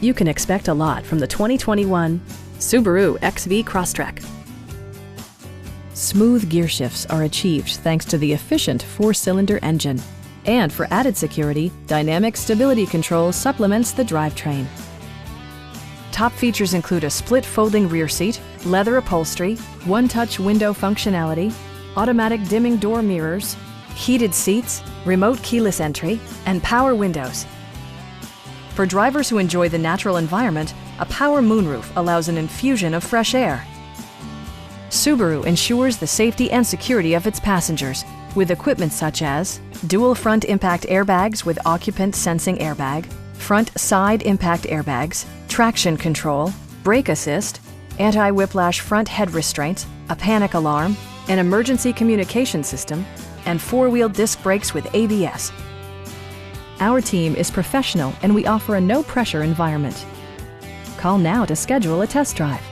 You can expect a lot from the 2021 Subaru XV Crosstrek. Smooth gear shifts are achieved thanks to the efficient 4-cylinder engine. And for added security, dynamic stability control supplements the drivetrain. Top features include a split folding rear seat, leather upholstery, one-touch window functionality, automatic dimming door mirrors, heated seats, remote keyless entry, and power windows. For drivers who enjoy the natural environment, a power moonroof allows an infusion of fresh air. Subaru ensures the safety and security of its passengers with equipment such as dual front impact airbags with occupant sensing airbag, front side impact airbags, traction control, brake assist, anti-whiplash front head restraints, a panic alarm, an emergency communication system, and 4-wheel disc brakes with ABS. Our team is professional and we offer a no-pressure environment. Call now to schedule a test drive.